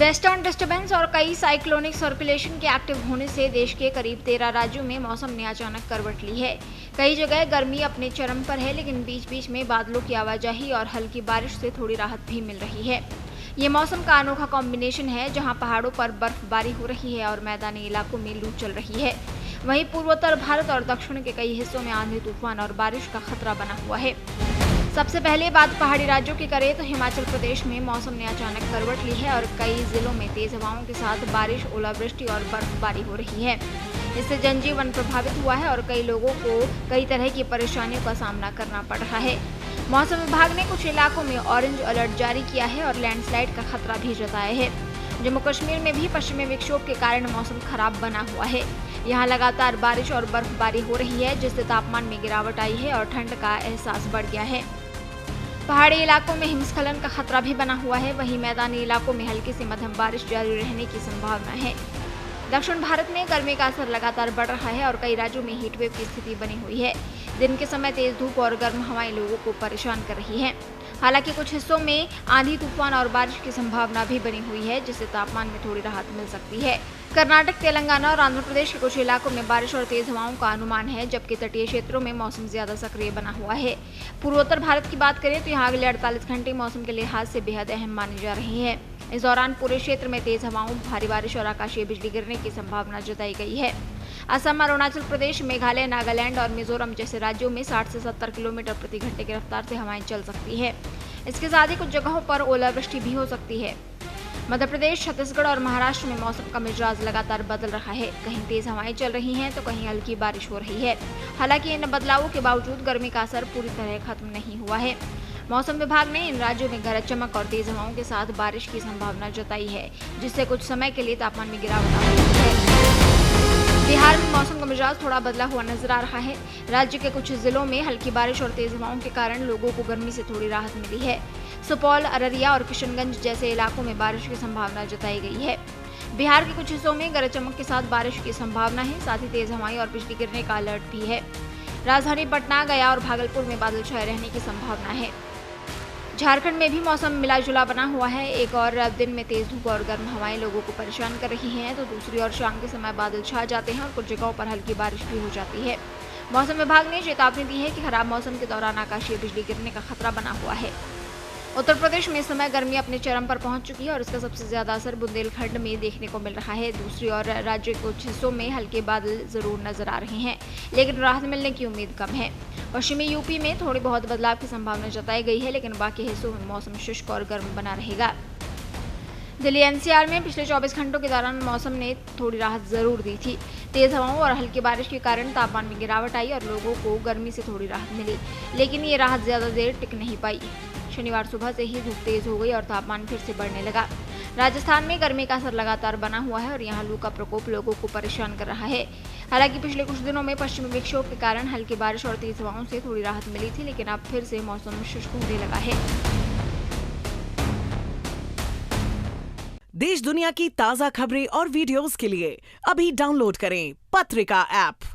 Western disturbance और कई cyclonic circulation के एक्टिव होने से देश के करीब 13 राज्यों में मौसम ने अचानक करवट ली है। कई जगह गर्मी अपने चरम पर है, लेकिन बीच बीच में बादलों की आवाजाही और हल्की बारिश से थोड़ी राहत भी मिल रही है। ये मौसम का अनोखा कॉम्बिनेशन है, जहां पहाड़ों पर बर्फबारी हो रही है और मैदानी इलाकों में लू चल रही है। वहीं पूर्वोत्तर भारत और दक्षिण के कई हिस्सों में आंधी तूफान और बारिश का खतरा बना हुआ है। सबसे पहले बात पहाड़ी राज्यों की करें तो हिमाचल प्रदेश में मौसम ने अचानक करवट ली है और कई जिलों में तेज हवाओं के साथ बारिश, ओलावृष्टि और बर्फबारी हो रही है। इससे जनजीवन प्रभावित हुआ है और कई लोगों को कई तरह की परेशानियों का सामना करना पड़ रहा है। मौसम विभाग ने कुछ इलाकों में ऑरेंज अलर्ट जारी किया है और लैंडस्लाइड का खतरा भी जताया है। जम्मू कश्मीर में भी पश्चिमी विक्षोभ के कारण मौसम खराब बना हुआ है। यहाँ लगातार बारिश और बर्फबारी हो रही है, जिससे तापमान में गिरावट आई है और ठंड का एहसास बढ़ गया है। पहाड़ी इलाकों में हिमस्खलन का खतरा भी बना हुआ है। वहीं मैदानी इलाकों में हल्की से मध्यम बारिश जारी रहने की संभावना है। दक्षिण भारत में गर्मी का असर लगातार बढ़ रहा है और कई राज्यों में हीटवेव की स्थिति बनी हुई है। दिन के समय तेज धूप और गर्म हवाएं लोगों को परेशान कर रही हैं। हालांकि कुछ हिस्सों में आंधी तूफान और बारिश की संभावना भी बनी हुई है, जिससे तापमान में थोड़ी राहत मिल सकती है। कर्नाटक, तेलंगाना और आंध्र प्रदेश के कुछ इलाकों में बारिश और तेज हवाओं का अनुमान है, जबकि तटीय क्षेत्रों में मौसम ज्यादा सक्रिय बना हुआ है। पूर्वोत्तर भारत की बात करें तो यहाँ अगले 48 घंटे मौसम के लिहाज से बेहद अहम माने जा रहे हैं। इस दौरान पूरे क्षेत्र में तेज हवाओं, भारी बारिश और आकाशीय बिजली गिरने की संभावना जताई गई है। असम, अरुणाचल प्रदेश, मेघालय, नागालैंड और मिजोरम जैसे राज्यों में 60 से 70 किलोमीटर प्रति घंटे की रफ्तार से हवाएं चल सकती है। इसके साथ ही कुछ जगहों पर ओलावृष्टि भी हो सकती है। मध्य प्रदेश, छत्तीसगढ़ और महाराष्ट्र में मौसम का मिजाज लगातार बदल रहा है। कहीं तेज हवाएं चल रही हैं तो कहीं हल्की बारिश हो रही है। हालांकि इन बदलावों के बावजूद गर्मी का असर पूरी तरह खत्म नहीं हुआ है। मौसम विभाग ने इन राज्यों में गरज चमक और तेज हवाओं के साथ बारिश की संभावना जताई है, जिससे कुछ समय के लिए तापमान में गिरावट आ सकती है। बिहार में मौसम का मिजाज थोड़ा बदला हुआ नजर आ रहा है। राज्य के कुछ जिलों में हल्की बारिश और तेज हवाओं के कारण लोगों को गर्मी से थोड़ी राहत मिली है। सुपौल, अररिया और किशनगंज जैसे इलाकों में बारिश की संभावना जताई गई है। बिहार के कुछ हिस्सों में गरज चमक के साथ बारिश की संभावना है, साथ ही तेज हवाएं और बिजली गिरने का अलर्ट भी है। राजधानी पटना, गया और भागलपुर में बादल छाए रहने की संभावना है। झारखंड में भी मौसम मिला जुला बना हुआ है। एक और दिन में तेज धूप और गर्म हवाएं लोगों को परेशान कर रही हैं, तो दूसरी ओर शाम के समय बादल छा जाते हैं और कुछ जगहों पर हल्की बारिश भी हो जाती है। मौसम विभाग ने चेतावनी दी है कि खराब मौसम के दौरान आकाशीय बिजली गिरने का खतरा बना हुआ है। उत्तर प्रदेश में इस समय गर्मी अपने चरम पर पहुंच चुकी है और इसका सबसे ज्यादा असर बुंदेलखंड में देखने को मिल रहा है। दूसरी ओर राज्य के कुछ हिस्सों में हल्के बादल जरूर नजर आ रहे हैं, लेकिन राहत मिलने की उम्मीद कम है। पश्चिमी यूपी में थोड़ी बहुत बदलाव की संभावना जताई गई है, लेकिन बाकी हिस्सों में मौसम शुष्क और गर्म बना रहेगा। दिल्ली एनसीआर में पिछले 24 घंटों के दौरान मौसम ने थोड़ी राहत जरूर दी थी। तेज हवाओं और हल्की बारिश के कारण तापमान में गिरावट आई और लोगों को गर्मी से थोड़ी राहत मिली, लेकिन ये राहत ज्यादा देर टिक नहीं पाई। शनिवार सुबह से ही धूप तेज हो गई और तापमान फिर से बढ़ने लगा। राजस्थान में गर्मी का असर लगातार बना हुआ है और यहाँ लू का प्रकोप लोगों को परेशान कर रहा है। हालांकि पिछले कुछ दिनों में पश्चिमी विक्षोभ के कारण हल्की बारिश और तेज हवाओं से थोड़ी राहत मिली थी, लेकिन अब फिर से मौसम शुष्क होने लगा है। देश दुनिया की ताजा खबरें और वीडियोस के लिए अभी डाउनलोड करें पत्रिका ऐप।